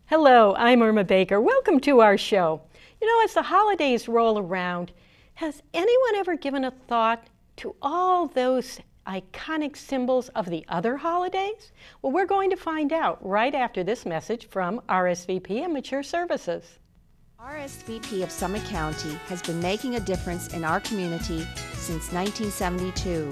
Hello, I'm Irma Baker. Welcome to our show. You know, as the holidays roll around, has anyone ever given a thought to all those iconic symbols of the other holidays? Well, we're going to find out right after this message from RSVP and Mature Services. RSVP of Summit County has been making a difference in our community since 1972.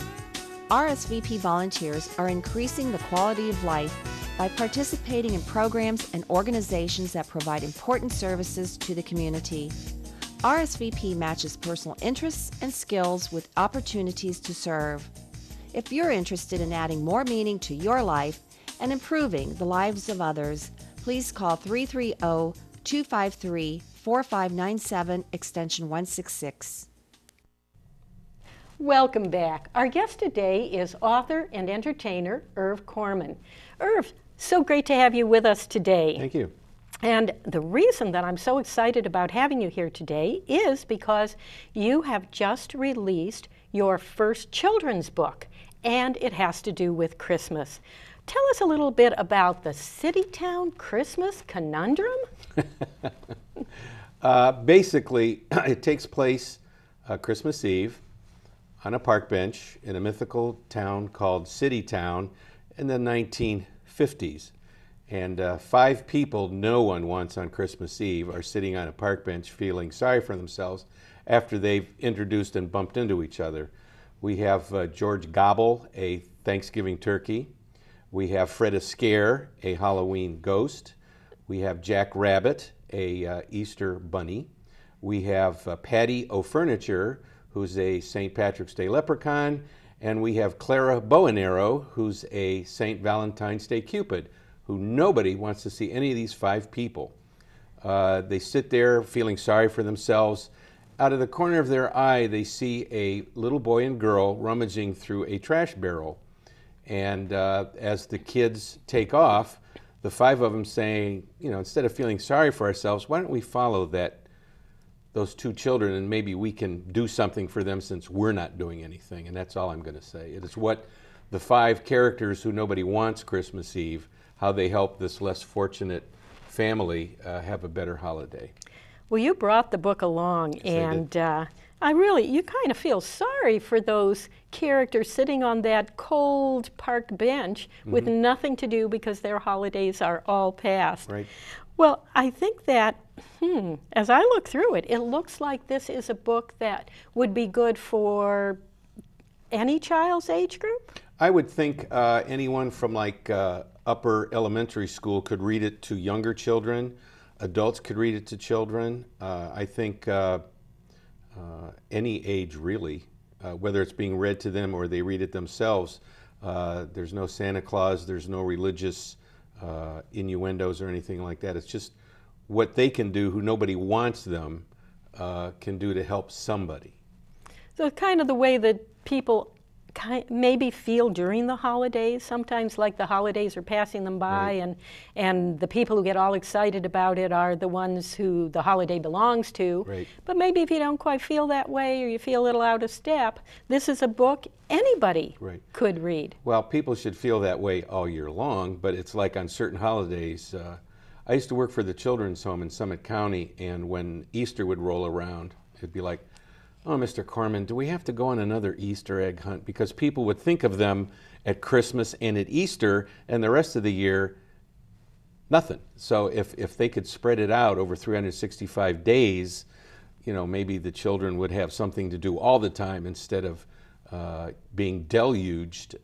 RSVP volunteers are increasing the quality of life by participating in programs and organizations that provide important services to the community. RSVP matches personal interests and skills with opportunities to serve. If you're interested in adding more meaning to your life and improving the lives of others, please call 330-253-4597 extension 166. Welcome back. Our guest today is author and entertainer Irv Korman. Irv, so great to have you with us today. Thank you. And the reason that I'm so excited about having you here today is because you have just released your first children's book, and it has to do with Christmas. Tell us a little bit about the City-Town Christmas Conundrum. Basically, it takes place Christmas Eve on a park bench in a mythical town called City-Town in the 1950s. And 5 people no one wants on Christmas Eve are sitting on a park bench feeling sorry for themselves after they've introduced and bumped into each other. We have George Gobble, a Thanksgiving turkey. We have Fred Astaire, a Halloween ghost. We have Jack Rabbit, a Easter bunny. We have Patty O'Furniture, who's a St. Patrick's Day leprechaun. And we have Clara Bow-and-Arrow, who's a St. Valentine's Day Cupid, who nobody wants to see any of these 5 people. They sit there feeling sorry for themselves. Out of the corner of their eye, they see a little boy and girl rummaging through a trash barrel. And as the kids take off, the 5 of them saying, you know, instead of feeling sorry for ourselves, why don't we follow those 2 children and maybe we can do something for them since we're not doing anything. And that's all I'm going to say. It is what the 5 characters who nobody wants Christmas Eve, how they help this less fortunate family have a better holiday. Well, you brought the book along, yes, and you kind of feel sorry for those characters sitting on that cold park bench with nothing to do because their holidays are all past. Right. Well, I think that, as I look through it, it looks like this is a book that would be good for any child's age group? I would think anyone from like upper elementary school could read it to younger children. Adults could read it to children. I think any age really, whether it's being read to them or they read it themselves. There's no Santa Claus, there's no religious innuendos or anything like that. It's just what they can do who nobody wants them can do to help somebody. So it's kind of the way that people maybe feel during the holidays, sometimes like the holidays are passing them by, Right. and the people who get all excited about it are the ones who the holiday belongs to. Right. But maybe if you don't quite feel that way or you feel a little out of step, this is a book anybody Right. could read. Well, people should feel that way all year long, but it's like on certain holidays. I used to work for the Children's Home in Summit County, and when Easter would roll around, it'd be like, oh, Mr. Korman, do we have to go on another Easter egg hunt? Because people would think of them at Christmas and at Easter, and the rest of the year, nothing. So if they could spread it out over 365 days, you know, maybe the children would have something to do all the time instead of being deluged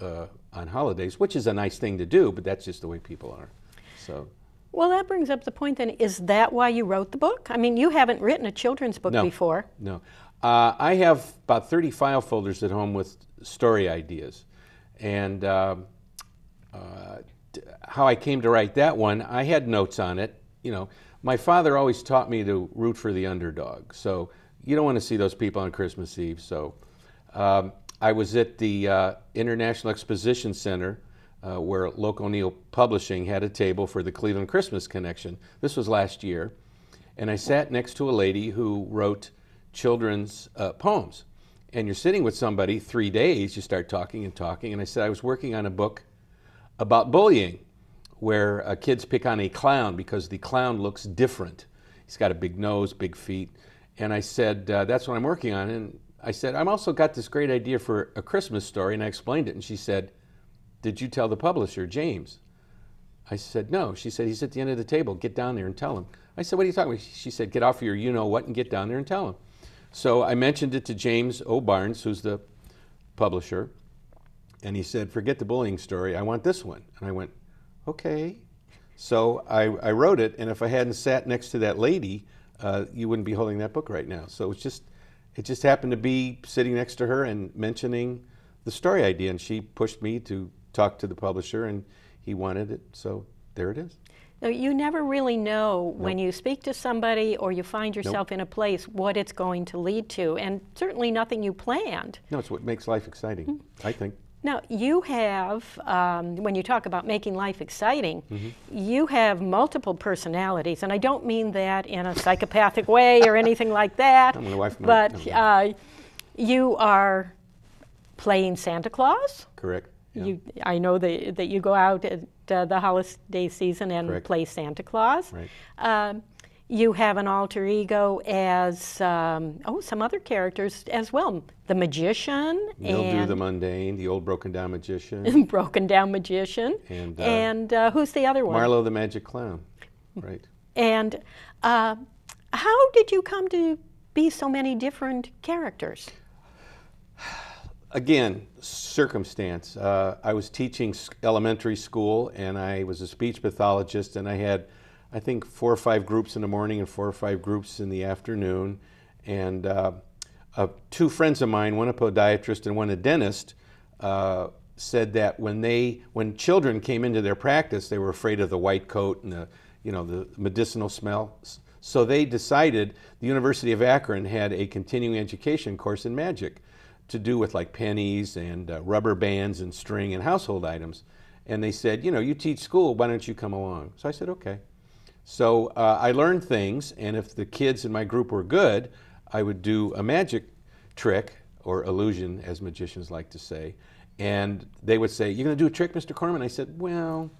on holidays, which is a nice thing to do, but that's just the way people are. So. Well, that brings up the point then, is that why you wrote the book? I mean, you haven't written a children's book before. No. I have about 30 file folders at home with story ideas. And how I came to write that one, I had notes on it. You know, my father always taught me to root for the underdog. So you don't want to see those people on Christmas Eve. So I was at the International Exposition Center where Local O'Neill Publishing had a table for the Cleveland Christmas Connection. This was last year. And I sat next to a lady who wrote children's poems. And you're sitting with somebody 3 days, you start talking and talking. And I said, I was working on a book about bullying. where kids pick on a clown because the clown looks different. He's got a big nose, big feet. And I said, that's what I'm working on. And I said, I've also got this great idea for a Christmas story. And I explained it. And she said, did you tell the publisher, James? I said, no. She said, he's at the end of the table. Get down there and tell him. I said, what are you talking about? She said, get off your you-know-what and get down there and tell him. So I mentioned it to James O. Barnes, who's the publisher. And he said, forget the bullying story. I want this one. And I went, okay. So I wrote it. And if I hadn't sat next to that lady, you wouldn't be holding that book right now. So it just happened to be sitting next to her and mentioning the story idea. And she pushed me to talk to the publisher, and he wanted it, so there it is. Now, you never really know when you speak to somebody or you find yourself in a place what it's going to lead to, and certainly nothing you planned. No, it's what makes life exciting, I think. Now, you have, when you talk about making life exciting, you have multiple personalities, and I don't mean that in a psychopathic way or anything like that, My wife but you are playing Santa Claus. Correct. Yeah. I know that you go out at the holiday season and play Santa Claus. Right. You have an alter ego as, some other characters as well. The Magician. Mildew the Mundane, the old broken down magician. Broken down magician. And who's the other one? Marlowe the Magic Clown. Right. And how did you come to be so many different characters? Again, circumstance. I was teaching elementary school, and I was a speech pathologist, and I had, I think, 4 or 5 groups in the morning and 4 or 5 groups in the afternoon. And 2 friends of mine, one a podiatrist and one a dentist, said that when children came into their practice, they were afraid of the white coat and the medicinal smell. So they decided the University of Akron had a continuing education course in magic, to do with like pennies and rubber bands and string and household items. And they said, you teach school, why don't you come along? So I said, okay. So I learned things, and if the kids in my group were good, I would do a magic trick, or illusion, as magicians like to say. And they would say, you're going to do a trick, Mr. Korman? I said, well,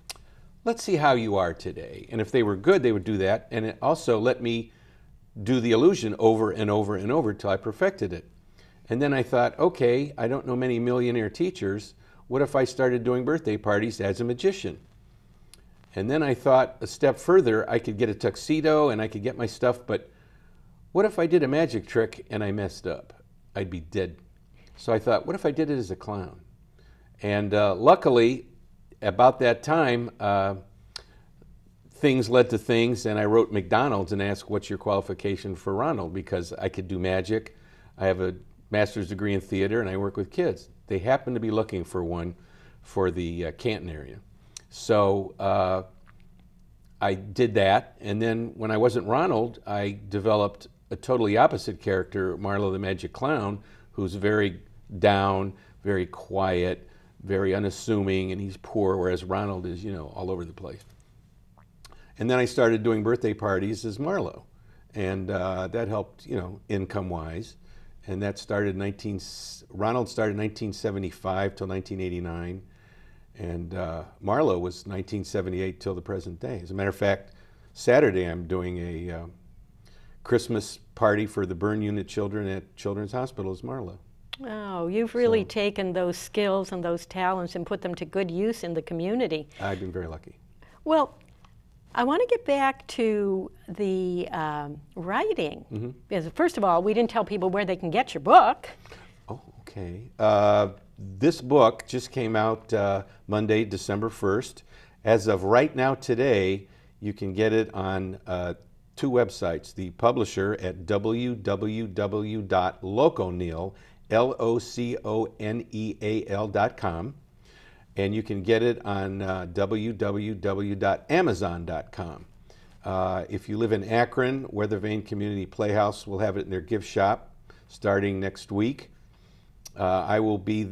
let's see how you are today. And if they were good, they would do that. And it also let me do the illusion over and over and over till I perfected it. And then I thought, okay, I don't know many millionaire teachers. What if I started doing birthday parties as a magician? And then I thought a step further, I could get a tuxedo and I could get my stuff, but what if I did a magic trick and I messed up? I'd be dead. So I thought, what if I did it as a clown? And luckily, about that time, things led to things, and I wrote McDonald's and asked, what's your qualification for Ronald? Because I could do magic. I have a master's degree in theater, and I work with kids. They happen to be looking for one for the Canton area. So I did that, and then when I wasn't Ronald, I developed a totally opposite character, Marlowe the Magic Clown, who's very down, very quiet, very unassuming, and he's poor, whereas Ronald is, all over the place. And then I started doing birthday parties as Marlowe, and that helped, income-wise. And that started Ronald started 1975 till 1989, and Marlowe was 1978 till the present day. As a matter of fact, Saturday I'm doing a Christmas party for the burn unit children at Children's Hospital as Marlowe. Oh, you've really taken those skills and those talents and put them to good use in the community. I've been very lucky. Well, I want to get back to the writing. Because first of all, we didn't tell people where they can get your book. Oh, okay. This book just came out Monday, December 1st. As of right now today, you can get it on 2 websites. The publisher at www.loconeal.com, and you can get it on www.amazon.com. If you live in Akron, Weathervane Community Playhouse will have it in their gift shop starting next week. I will be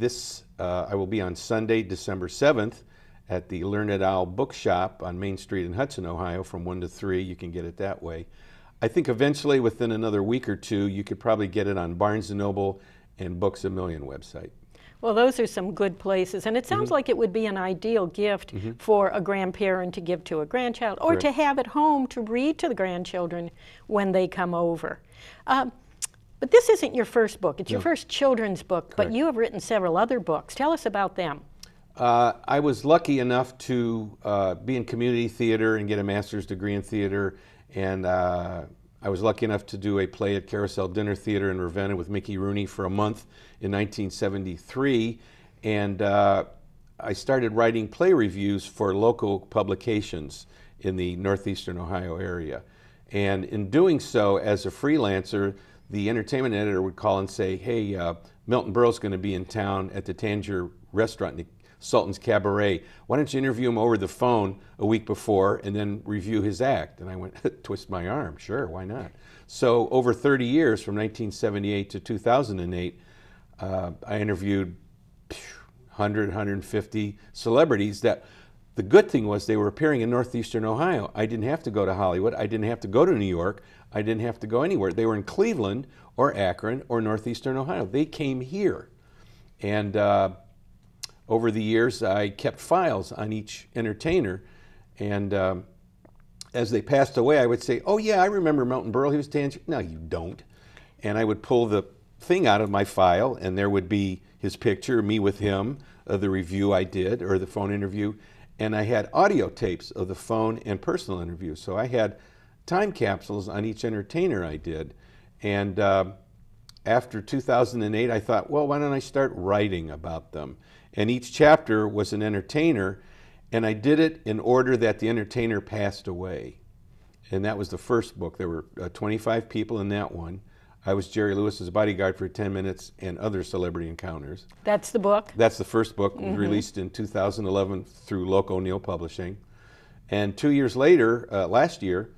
on Sunday, December 7th at the Learned Owl Bookshop on Main Street in Hudson, Ohio from 1 to 3. You can get it that way. I think eventually within another week or 2 you could probably get it on Barnes & Noble and Books A Million website. Well, those are some good places, and it sounds like it would be an ideal gift for a grandparent to give to a grandchild, or to have at home to read to the grandchildren when they come over. But this isn't your first book. It's your first children's book, but you have written several other books. Tell us about them. I was lucky enough to be in community theater and get a master's degree in theater, and I was lucky enough to do a play at Carousel Dinner Theater in Ravenna with Mickey Rooney for a month in 1973, and I started writing play reviews for local publications in the northeastern Ohio area. And in doing so, as a freelancer, the entertainment editor would call and say, hey, Milton Berle's going to be in town at the Tangier restaurant, the Sultan's Cabaret. Why don't you interview him over the phone a week before and then review his act? And I went, twist my arm, sure, why not? So over 30 years, from 1978 to 2008, I interviewed 100, 150 celebrities that the good thing was they were appearing in northeastern Ohio. I didn't have to go to Hollywood. I didn't have to go to New York. I didn't have to go anywhere. They were in Cleveland or Akron or northeastern Ohio. They came here. And over the years, I kept files on each entertainer. And as they passed away, I would say, oh yeah, I remember Milton Berle. He was Tangier. No, you don't. And I would pull the thing out of my file, and there would be his picture, me with him, the review I did, or the phone interview. And I had audio tapes of the phone and personal interviews. So I had time capsules on each entertainer I did. And after 2008, I thought, well, why don't I start writing about them? And each chapter was an entertainer, and I did it in order that the entertainer passed away. And that was the first book. There were 25 people in that one. I was Jerry Lewis's bodyguard for 10 minutes and other celebrity encounters. That's the book? That's the first book, released in 2011 through Loco O'Neill Publishing. And 2 years later, last year,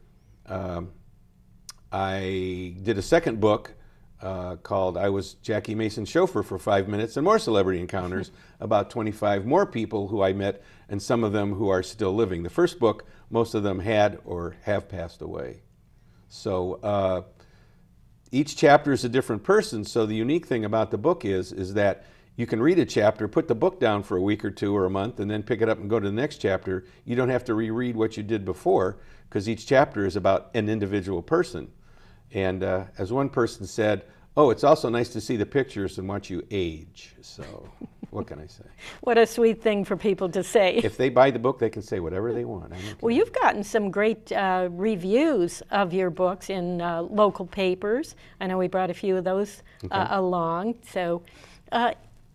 I did a second book called I Was Jackie Mason's Chauffeur for 5 minutes and more celebrity encounters, about 25 more people who I met, and some of them who are still living. The first book, most of them had or have passed away. So each chapter is a different person, so the unique thing about the book is that you can read a chapter, put the book down for a week or two or a month, and then pick it up and go to the next chapter. You don't have to reread what you did before, because each chapter is about an individual person. And as one person said, oh, it's also nice to see the pictures and watch you age. So what can I say? What a sweet thing for people to say. If they buy the book, they can say whatever they want. Well, you've gotten some great reviews of your books in local papers. I know we brought a few of those along. So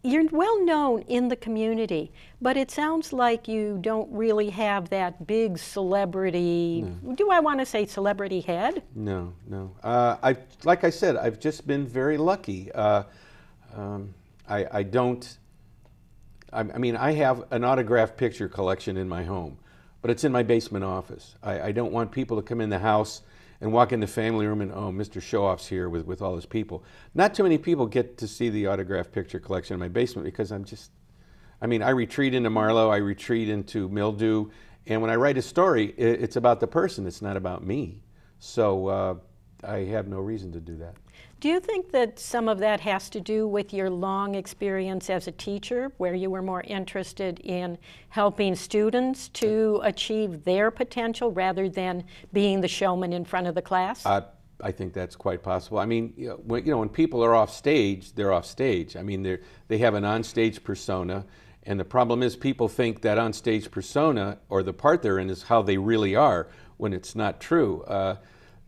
you're well known in the community, but it sounds like you don't really have that big celebrity, do I want to say celebrity head? No, no. Like I said, I've just been very lucky. I mean, I have an autographed picture collection in my home, but it's in my basement office. I don't want people to come in the house and walk in the family room and, oh, Mr. Show-Off's here with all his people. Not too many people get to see the autographed picture collection in my basement because I retreat into Marlowe, I retreat into Mildew, and when I write a story, it's about the person, it's not about me. So I have no reason to do that. Do you think that some of that has to do with your long experience as a teacher, where you were more interested in helping students to achieve their potential rather than being the showman in front of the class? I think that's quite possible. I mean, when people are off stage, they're off stage. I mean, they have an on-stage persona, and the problem is people think that on-stage persona, or the part they're in, is how they really are, when it's not true.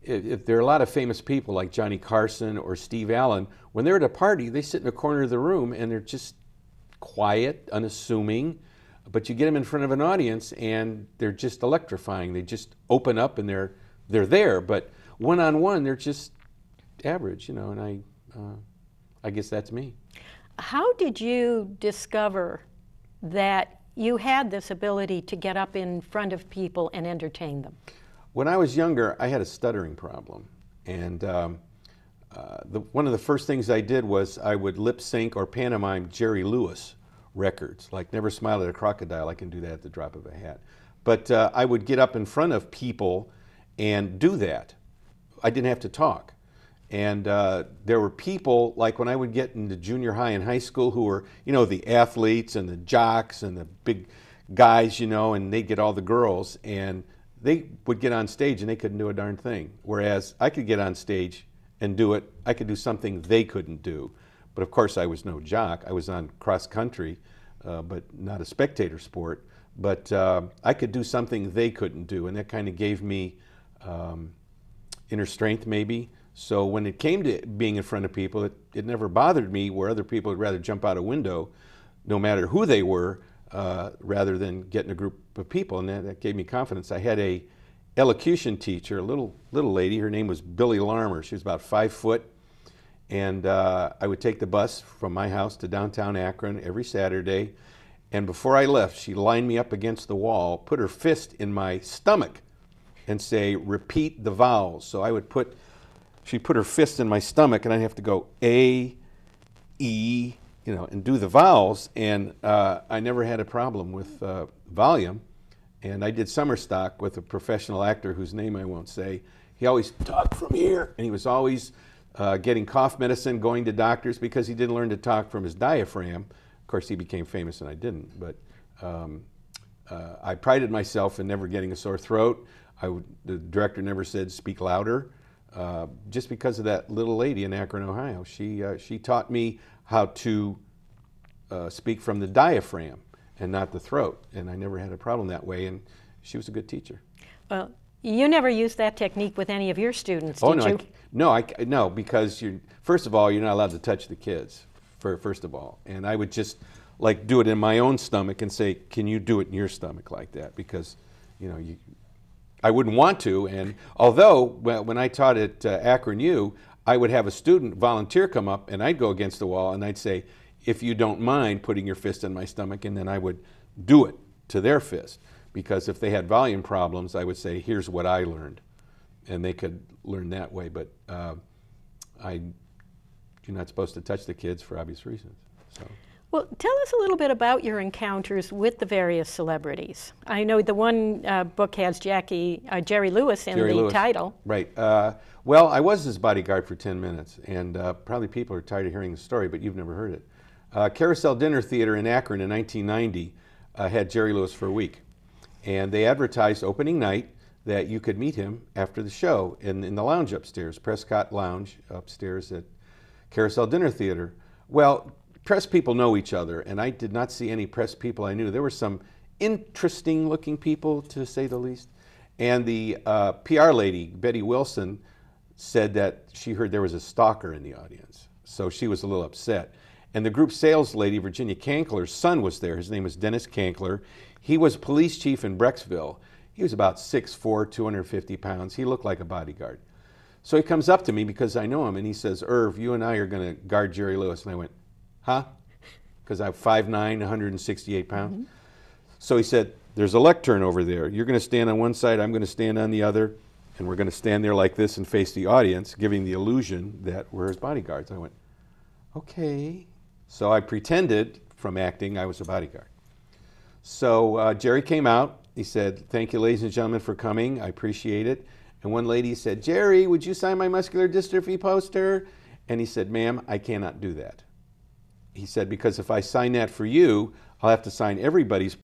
If there are a lot of famous people like Johnny Carson or Steve Allen, when they're at a party, they sit in a corner of the room and they're just quiet, unassuming, but you get them in front of an audience and they're just electrifying. They just open up and they're there, but one-on-one, they're just average, and I guess that's me. How did you discover that you had this ability to get up in front of people and entertain them? When I was younger, I had a stuttering problem, and one of the first things I did was I would lip sync or pantomime Jerry Lewis records, like Never Smile at a Crocodile. I can do that at the drop of a hat. But I would get up in front of people and do that. I didn't have to talk. And there were people, like when I would get into junior high and high school, who were, you know, the athletes and the jocks and the big guys, you know, and they'd get all the girls, and they would get on stage and they couldn't do a darn thing. Whereas I could get on stage and do it. I could do something they couldn't do. But of course I was no jock. I was on cross country, but not a spectator sport. But I could do something they couldn't do, and that kind of gave me inner strength maybe. So when it came to being in front of people, it never bothered me, where other people would rather jump out a window, no matter who they were, rather than get in a group of people, and that gave me confidence. I had a elocution teacher, a little lady. Her name was Billy Larmer. She was about 5 foot, and I would take the bus from my house to downtown Akron every Saturday, and before I left, she lined me up against the wall, put her fist in my stomach, and say, "Repeat the vowels." So I would she'd put her fist in my stomach, and I'd have to go A, E, you know, and do the vowels, and I never had a problem with volume. And I did summer stock with a professional actor whose name I won't say. He always talked from here, and he was always getting cough medicine, going to doctors, because he didn't learn to talk from his diaphragm. Of course, he became famous and I didn't, but I prided myself in never getting a sore throat. The director never said, "Speak louder," just because of that little lady in Akron, Ohio. She taught me how to speak from the diaphragm and not the throat, and I never had a problem that way, and she was a good teacher. Well, you never used that technique with any of your students, did you? No, because first of all, you're not allowed to touch the kids, first of all, and I would just like do it in my own stomach and say, "Can you do it in your stomach like that?" Because, you know, I wouldn't want to. And although when I taught at Akron U, I would have a student volunteer come up, and I'd go against the wall and I'd say, "If you don't mind putting your fist in my stomach," and then I would do it to their fist. Because if they had volume problems, I would say, "Here's what I learned," and they could learn that way. But you're not supposed to touch the kids for obvious reasons. So. Well, tell us a little bit about your encounters with the various celebrities. I know the one book has Jerry Lewis in the title. Right. Well, I was his bodyguard for 10 minutes, and probably people are tired of hearing the story, but you've never heard it. Carousel Dinner Theater in Akron in 1990 had Jerry Lewis for a week, and they advertised opening night that you could meet him after the show in the lounge upstairs, Prescott Lounge upstairs at Carousel Dinner Theater. Well, press people know each other, and I did not see any press people I knew. There were some interesting looking people, to say the least, and the PR lady, Betty Wilson, said that she heard there was a stalker in the audience, so she was a little upset. And the group sales lady, Virginia Kankler's son, was there. His name was Dennis Kankler. He was police chief in Brecksville. He was about 6'4", 250 pounds. He looked like a bodyguard. So he comes up to me, because I know him, and he says, "Irv, you and I are going to guard Jerry Lewis." And I went, "Huh?" Because I'm 5'9", 168 pounds. Mm-hmm. So he said, "There's a lectern over there. You're going to stand on one side, I'm going to stand on the other, and we're going to stand there like this and face the audience, giving the illusion that we're his bodyguards." I went, "Okay." So I pretended from acting I was a bodyguard. So Jerry came out. He said, "Thank you, ladies and gentlemen, for coming. I appreciate it." And one lady said, "Jerry, would you sign my muscular dystrophy poster?" And he said, "Ma'am, I cannot do that." He said, "Because if I sign that for you, I'll have to sign everybody's